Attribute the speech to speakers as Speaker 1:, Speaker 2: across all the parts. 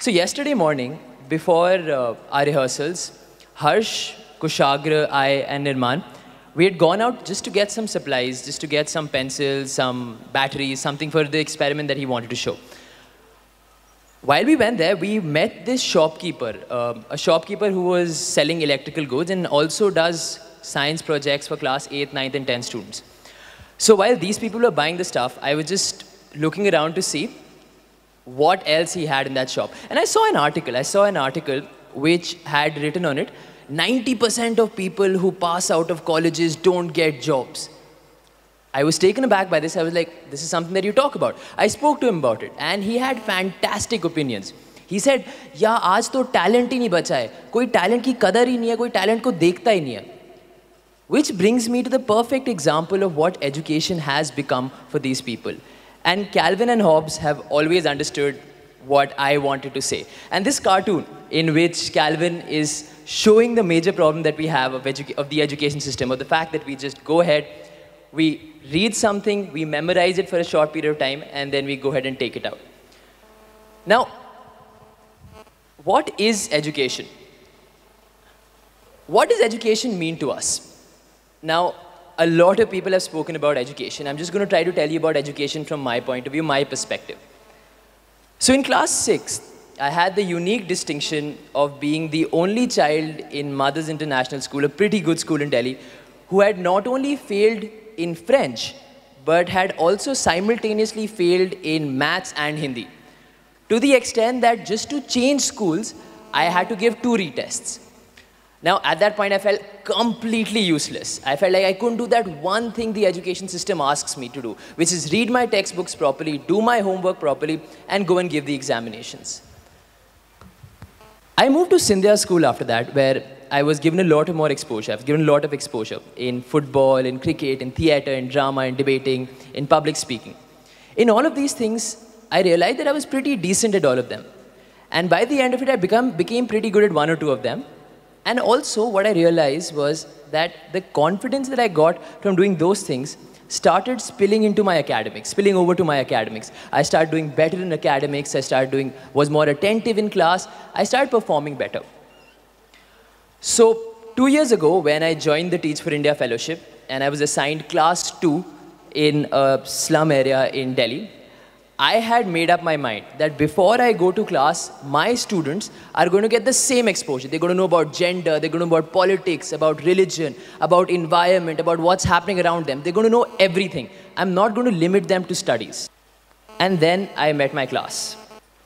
Speaker 1: So yesterday morning, before our rehearsals, Harsh, Kushagra, I, and Nirman, we had gone out just to get some supplies, just to get some pencils, some batteries, something for the experiment that he wanted to show. While we went there, we met this shopkeeper, a shopkeeper who was selling electrical goods and also does science projects for class 8th, 9th, and 10th students. So while these people were buying the stuff, I was just looking around to see what else he had in that shop. And I saw an article which had written on it, 90% of people who pass out of colleges don't get jobs. I was taken aback by this. I was like, this is something that you talk about. I spoke to him about it, and he had fantastic opinions. He said, yeah, आज तो talent ही नहीं बचा है. कोई talent की कदर ही नहीं है, कोई talent को देखता ही नहीं है. Which brings me to the perfect example of what education has become for these people. And Calvin and Hobbes have always understood what I wanted to say. And this cartoon, in which Calvin is showing the major problem that we have of the education system, of the fact that we just go ahead, we read something, we memorize it for a short period of time, and then we go ahead and take it out. Now, what is education? What does education mean to us? Now, a lot of people have spoken about education. I'm just going to try to tell you about education from my point of view, my perspective. So in class 6, I had the unique distinction of being the only child in Mothers International School, a pretty good school in Delhi, who had not only failed in French, but had also simultaneously failed in maths and Hindi. To the extent that just to change schools, I had to give 2 retests. Now, at that point, I felt completely useless. I felt like I couldn't do that one thing the education system asks me to do, which is read my textbooks properly, do my homework properly, and go and give the examinations. I moved to Scindia School after that, where I was given a lot of more exposure. I was given a lot of exposure in football, in cricket, in theatre, in drama, in debating, in public speaking. In all of these things, I realized that I was pretty decent at all of them. And by the end of it, I became pretty good at 1 or 2 of them. And also, what I realized was that the confidence that I got from doing those things started spilling into my academics, spilling over to my academics. I started doing better in academics. Was more attentive in class. I started performing better. So 2 years ago, when I joined the Teach for India Fellowship, and I was assigned class 2 in a slum area in Delhi, I had made up my mind that before I go to class, my students are going to get the same exposure. They're going to know about gender, they're going to know about politics, about religion, about environment, about what's happening around them. They're going to know everything. I'm not going to limit them to studies. And then I met my class.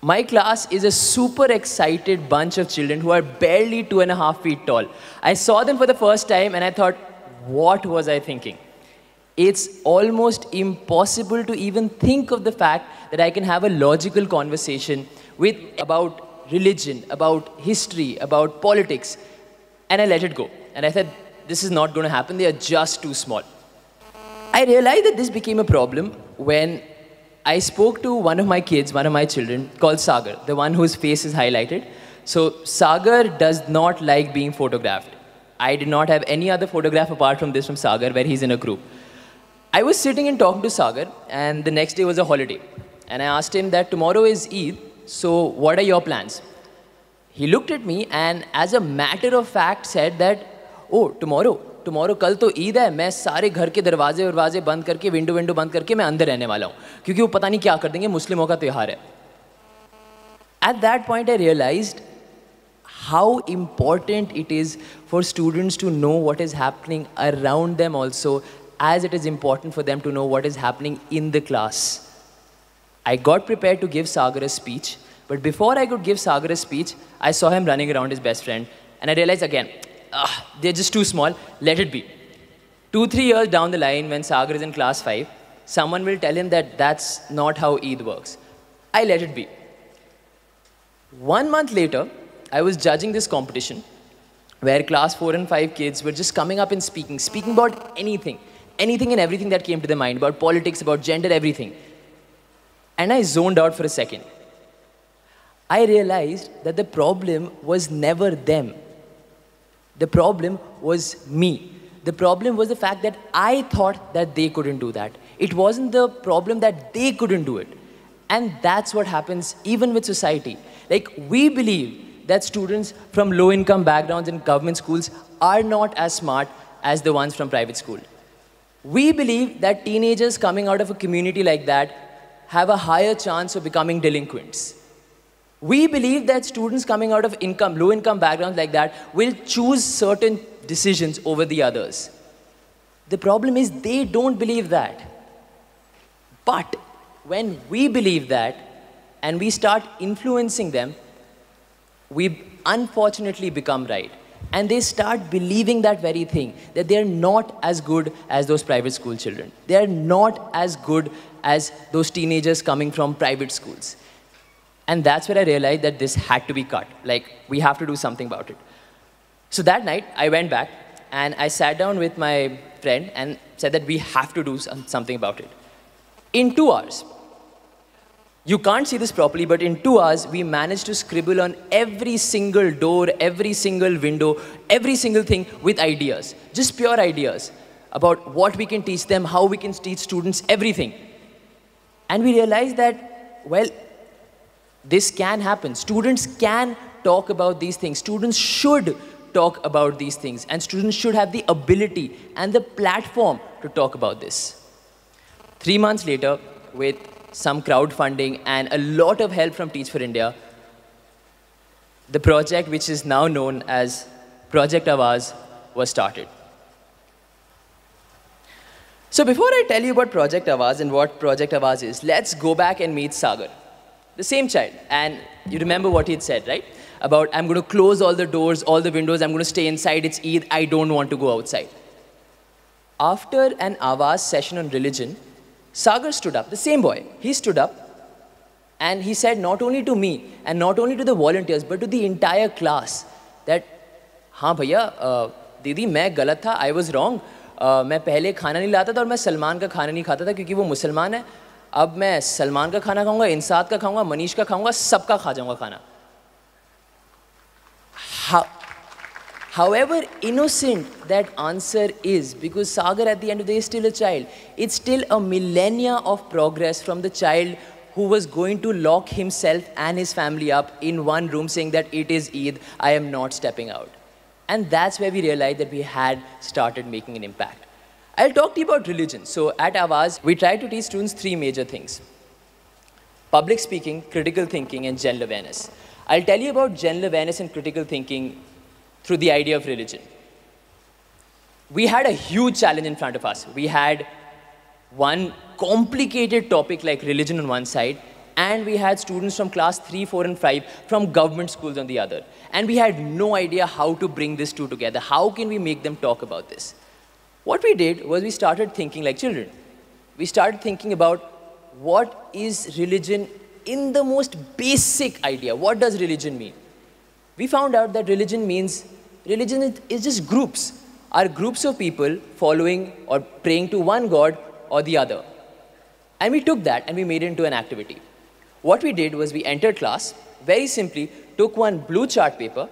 Speaker 1: My class is a super excited bunch of children who are barely 2.5 feet tall. I saw them for the first time and I thought, what was I thinking? It's almost impossible to even think of the fact that I can have a logical conversation about religion, about history, about politics. And I let it go. And I said, this is not going to happen. They are just too small. I realized that this became a problem when I spoke to one of my kids, one of my children, called Sagar, the one whose face is highlighted. So Sagar does not like being photographed. I did not have any other photograph apart from this from Sagar, where he's in a group. I was sitting and talking to Sagar, and the next day was a holiday. And I asked him that tomorrow is Eid, so what are your plans? He looked at me and as a matter of fact said that, oh, tomorrow कल तो ईद है, मैं सारे घर के दरवाजे बंद करके, विंडो बंद करके मैं अंदर रहने वाला हूँ, क्योंकि वो पता नहीं क्या कर देंगे, मुस्लिमों का त्योहार है. At that point I realized how important it is for students to know what is happening around them also, as it is important for them to know what is happening in the class. I got prepared to give Sagar a speech, but before I could give Sagar a speech, I saw him running around his best friend, and I realized again, they're just too small, let it be. 2-3 years down the line, when Sagar is in class 5, someone will tell him that that's not how Eid works. I let it be. 1 month later, I was judging this competition, where class 4 and 5 kids were just coming up and speaking about anything and everything that came to their mind, about politics, about gender, everything. And I zoned out for a second. I realized that the problem was never them. The problem was me. The problem was the fact that I thought that they couldn't do that. It wasn't the problem that they couldn't do it. And that's what happens even with society. Like, we believe that students from low-income backgrounds in government schools are not as smart as the ones from private school. We believe that teenagers coming out of a community like that have a higher chance of becoming delinquents. We believe that students coming out of low-income backgrounds like that will choose certain decisions over the others. The problem is they don't believe that. But when we believe that and we start influencing them, we unfortunately become right. And they start believing that very thing, that they're not as good as those private school children. They're not as good as those teenagers coming from private schools. And that's where I realized that this had to be cut. Like, we have to do something about it. So that night, I went back and I sat down with my friend and said that we have to do something about it. In 2 hours, you can't see this properly, but in 2 hours, we managed to scribble on every single door, every single window, every single thing with ideas, just pure ideas about what we can teach them, how we can teach students, everything. And we realized that, well, this can happen. Students can talk about these things. Students should talk about these things. And students should have the ability and the platform to talk about this. 3 months later, with some crowdfunding and a lot of help from Teach for India, the project, which is now known as Project Awaaz, was started. So before I tell you about Project Awaaz and what Project Awaaz is, let's go back and meet Sagar, the same child. And you remember what he had said, right? About, I'm going to close all the doors, all the windows, I'm going to stay inside, it's Eid, I don't want to go outside. After an Awaaz session on religion, Sagar stood up, the same boy. He stood up and he said not only to me and not only to the volunteers, but to the entire class that, हाँ भैया, दीदी मैं गलत था, I was wrong. मैं पहले खाना नहीं लाता था और मैं सलमान का खाना नहीं खाता था क्योंकि वो मुसलमान है. अब मैं सलमान का खाना खाऊंगा, इंसाद का खाऊंगा, मनीष का खाऊंगा, सबका खा जाऊंगा खाना. However innocent that answer is, because Sagar at the end of the day is still a child, it's still a millennia of progress from the child who was going to lock himself and his family up in one room saying that it is Eid, I am not stepping out. And that's where we realized that we had started making an impact. I'll talk to you about religion. So at Awaaz, we try to teach students 3 major things: public speaking, critical thinking, and general awareness. I'll tell you about general awareness and critical thinking through the idea of religion. We had a huge challenge in front of us. We had one complicated topic like religion on one side, and we had students from class 3, 4, and 5 from government schools on the other. And we had no idea how to bring these two together. How can we make them talk about this? What we did was we started thinking like children. We started thinking about what is religion in the most basic idea. What does religion mean? We found out that religion is just groups. Are groups of people following or praying to one God or the other. And we took that and we made it into an activity. What we did was we entered class, very simply took one blue chart paper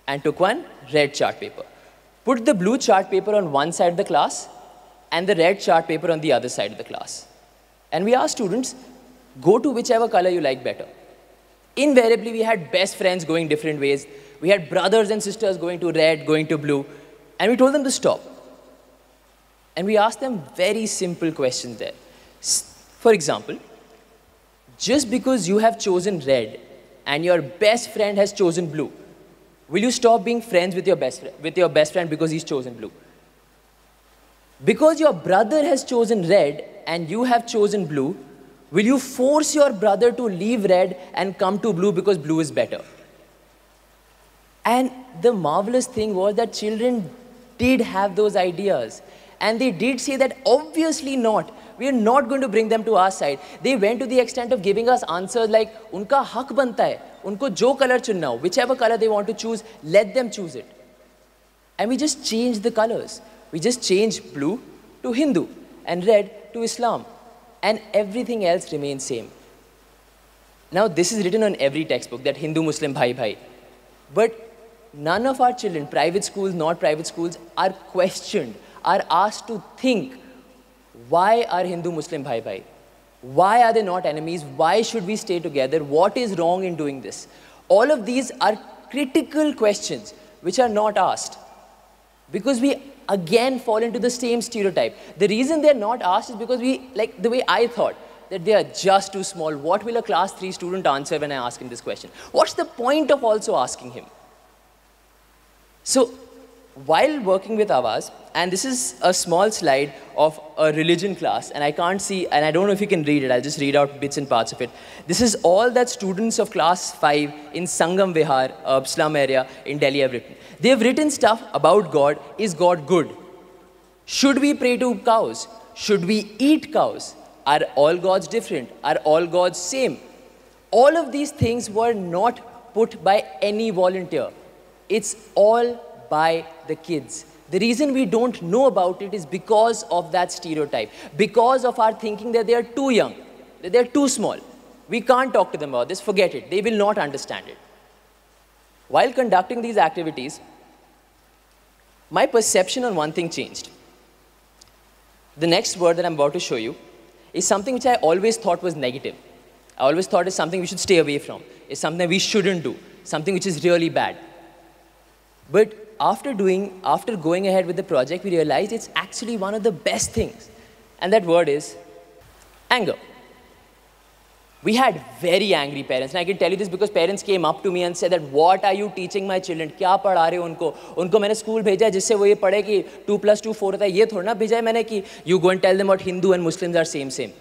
Speaker 1: and took one red chart paper. Put the blue chart paper on one side of the class and the red chart paper on the other side of the class. And we asked students, go to whichever color you like better. Invariably, we had best friends going different ways. We had brothers and sisters going to red, going to blue. And we told them to stop. And we asked them very simple questions there. For example, just because you have chosen red and your best friend has chosen blue, will you stop being friends with your best friend because he's chosen blue? Because your brother has chosen red and you have chosen blue, will you force your brother to leave red and come to blue because blue is better? And the marvelous thing was that children did have those ideas. And they did say that obviously not. We are not going to bring them to our side. They went to the extent of giving us answers like, unka hak banta hai. Unko jo color chunna ho. Whichever color they want to choose, let them choose it. And we just changed the colors. We just changed blue to Hindu and red to Islam. And everything else remains same. Now this is written on every textbook, that Hindu, Muslim, bhai, bhai. But none of our children, private schools, not private schools, are questioned, are asked to think, why are Hindu, Muslim, bhai, bhai? Why are they not enemies? Why should we stay together? What is wrong in doing this? All of these are critical questions which are not asked. Because we again fall into the same stereotype. The reason they're not asked is because we, like the way I thought, that they are just too small. What will a class 3 student answer when I ask him this question? What's the point of also asking him? So, while working with Awaaz, and this is a small slide of a religion class, and I can't see, and I don't know if you can read it, I'll just read out bits and parts of it. This is all that students of class 5 in Sangam Vihar, a slum area in Delhi have written. They have written stuff about God. Is God good? Should we pray to cows? Should we eat cows? Are all gods different? Are all gods same? All of these things were not put by any volunteer. It's all by the kids. The reason we don't know about it is because of that stereotype, because of our thinking that they are too young, that they are too small. We can't talk to them about this, forget it. They will not understand it. While conducting these activities, my perception on one thing changed. The next word that I'm about to show you is something which I always thought was negative. I always thought it's something we should stay away from. It's something that we shouldn't do, something which is really bad. But after going ahead with the project, we realized it's actually one of the best things. And that word is anger. We had very angry parents, and I can tell you this because parents came up to me and said that, what are you teaching my children? क्या पढ़ा रहे हो उनको? उनको मैंने school भेजा है जिससे वो ये पढ़े कि 2 + 2 4 होता है, ये थोड़ा ना भेजा है मैंने कि you go and tell them what Hindu and Muslims are same.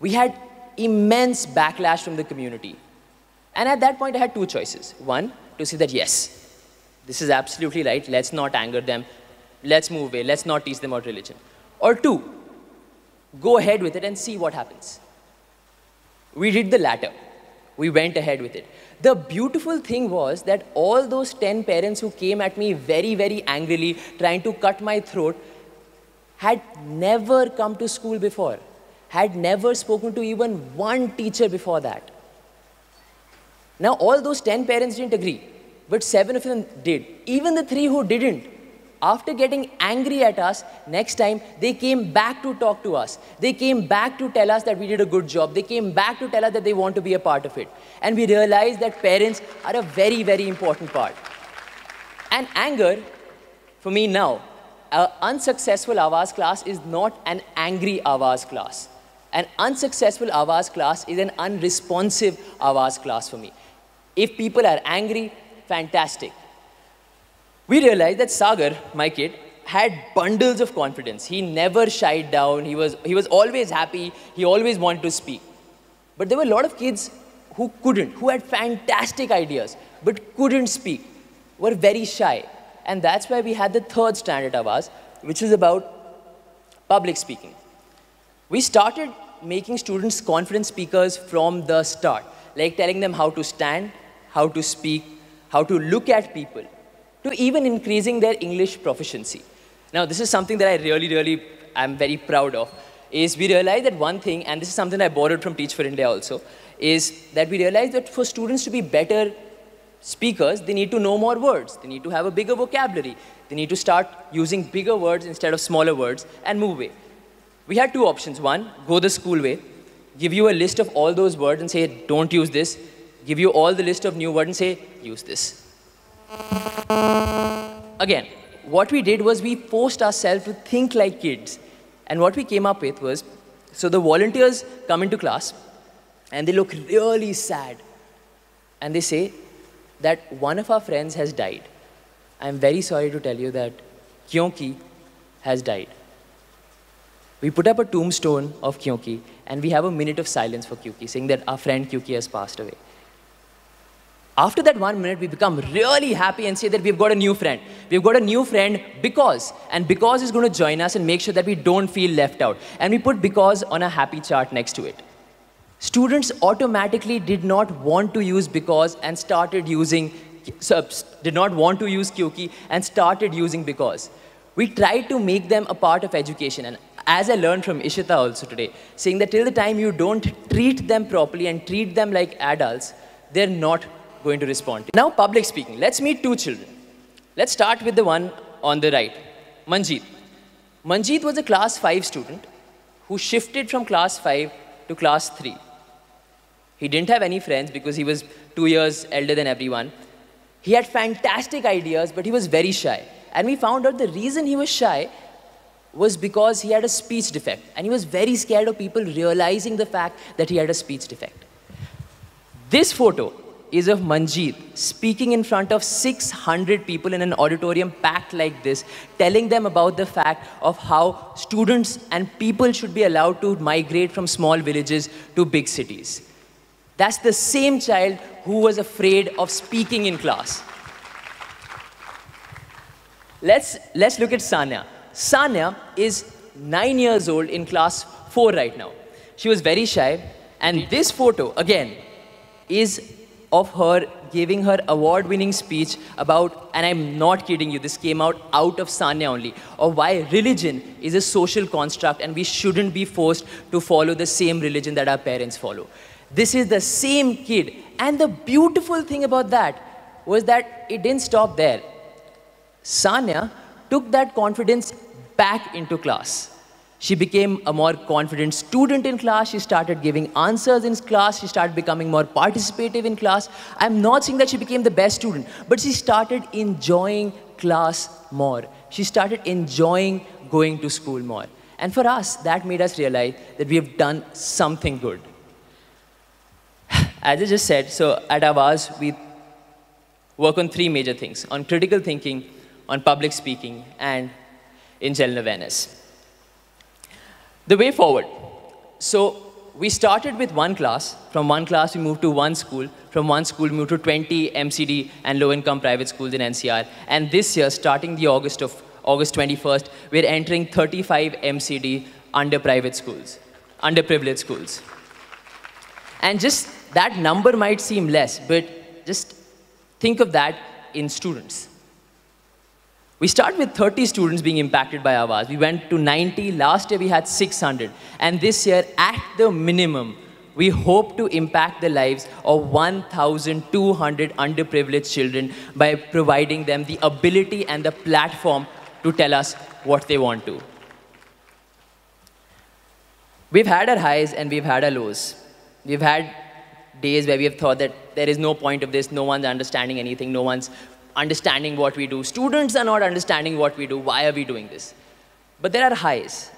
Speaker 1: We had immense backlash from the community. And at that point, I had two choices. One, to say that yes, this is absolutely right, let's not anger them, let's move away, let's not teach them about religion. Or two, go ahead with it and see what happens. We did the latter. We went ahead with it. The beautiful thing was that all those 10 parents who came at me very, very angrily, trying to cut my throat, had never come to school before, had never spoken to even one teacher before that. Now, all those 10 parents didn't agree, but 7 of them did. Even the 3 who didn't, after getting angry at us, next time, they came back to talk to us. They came back to tell us that we did a good job. They came back to tell us that they want to be a part of it. And we realized that parents are a very, very important part. And anger, for me now, an unsuccessful Awaaz class is not an angry Awaaz class. An unsuccessful Awaaz class is an unresponsive Awaaz class for me. If people are angry, fantastic. We realized that Sagar, my kid, had bundles of confidence. He never shied down. He was always happy. He always wanted to speak. But there were a lot of kids who couldn't, who had fantastic ideas, but couldn't speak, were very shy. And that's why we had the third strand at Awaaz, which was about public speaking. We started making students confident speakers from the start, like telling them how to stand, how to speak, how to look at people, to even increasing their English proficiency. Now, this is something that I really am very proud of, is we realized that one thing, and this is something I borrowed from Teach for India also, is that we realized that for students to be better speakers, they need to know more words. They need to have a bigger vocabulary. They need to start using bigger words instead of smaller words and move away. We had two options. One, go the school way, give you a list of all those words and say, don't use this. Give you all the list of new words and say, use this. Again, what we did was we forced ourselves to think like kids. And what we came up with was, so the volunteers come into class and they look really sad. And they say that one of our friends has died. I'm very sorry to tell you that Kyonki has died. We put up a tombstone of Kyonki and we have a minute of silence for Kyonki, saying that our friend Kyonki has passed away. After that 1 minute, we become really happy and say that we've got a new friend. We've got a new friend because, and because is going to join us and make sure that we don't feel left out. And we put because on a happy chart next to it. Students automatically did not want to use because and started using, did not want to use Kyonki and started using because. We tried to make them a part of education. And as I learned from Ishita also today, saying that till the time you don't treat them properly and treat them like adults, they're not going to respond. Now, public speaking. Let's meet two children. Let's start with the one on the right, Manjeet. Manjeet was a class 5 student who shifted from class 5 to to class 3. He didn't have any friends because he was 2 years elder than everyone. He had fantastic ideas, but he was very shy. And we found out the reason he was shy was because he had a speech defect. And he was very scared of people realizing the fact that he had a speech defect. This photo is of Manjeet speaking in front of 600 people in an auditorium packed like this, telling them about the fact of how students and people should be allowed to migrate from small villages to big cities. That's the same child who was afraid of speaking in class. Let's look at Sanya. Sanya is 9 years old in class 4 right now. She was very shy, and this photo, again, is of her giving her award-winning speech about, and I'm not kidding you, this came out of Sanya only, of why religion is a social construct and we shouldn't be forced to follow the same religion that our parents follow. This is the same kid, and the beautiful thing about that was that it didn't stop there. Sanya took that confidence back into class. She became a more confident student in class. She started giving answers in class. She started becoming more participative in class. I'm not saying that she became the best student, but she started enjoying class more. She started enjoying going to school more. And for us, that made us realize that we have done something good. As I just said, so at Awaaz, we work on 3 major things: on critical thinking, on public speaking, and in general awareness. The way forward. So we started with 1 class. From 1 class, we moved to 1 school. From 1 school, we moved to 20 MCD and low-income private schools in NCR. And this year, starting the August 21st, we're entering 35 MCD underprivileged schools. And just that number might seem less, but just think of that in students. We start with 30 students being impacted by Awaaz. We went to 90. Last year, we had 600. And this year, at the minimum, we hope to impact the lives of 1,200 underprivileged children by providing them the ability and the platform to tell us what they want to. We've had our highs and we've had our lows. We've had days where we have thought that there is no point of this, no one's understanding anything, no one's understanding what we do. Students are not understanding what we do. Why are we doing this? But there are highs.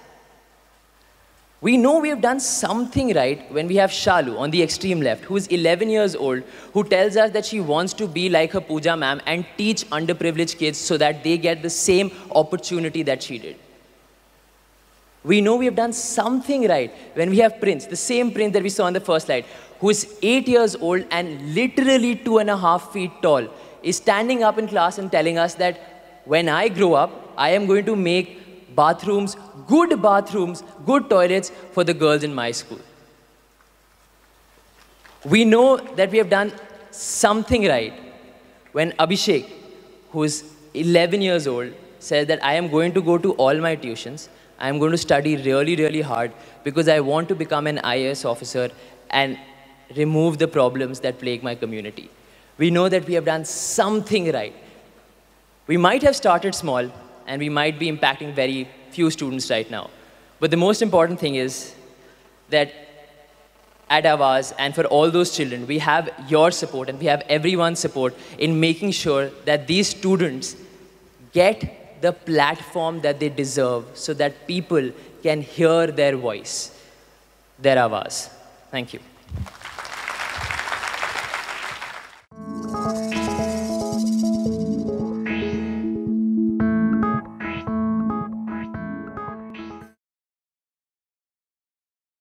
Speaker 1: We know we have done something right when we have Shalu on the extreme left, who is 11 years old, who tells us that she wants to be like her Pooja ma'am and teach underprivileged kids so that they get the same opportunity that she did. We know we have done something right when we have Prince, the same Prince that we saw on the first slide, who is 8 years old and literally 2.5 feet tall, is standing up in class and telling us that when I grow up, I am going to make bathrooms, good toilets for the girls in my school. We know that we have done something right when Abhishek, who is 11 years old, says that I am going to go to all my tuitions, I am going to study really, really hard because I want to become an IAS officer and remove the problems that plague my community. We know that we have done something right. We might have started small, and we might be impacting very few students right now. But the most important thing is that at Awaaz, and for all those children, we have your support, and we have everyone's support in making sure that these students get the platform that they deserve so that people can hear their voice, their Awaaz. Thank you.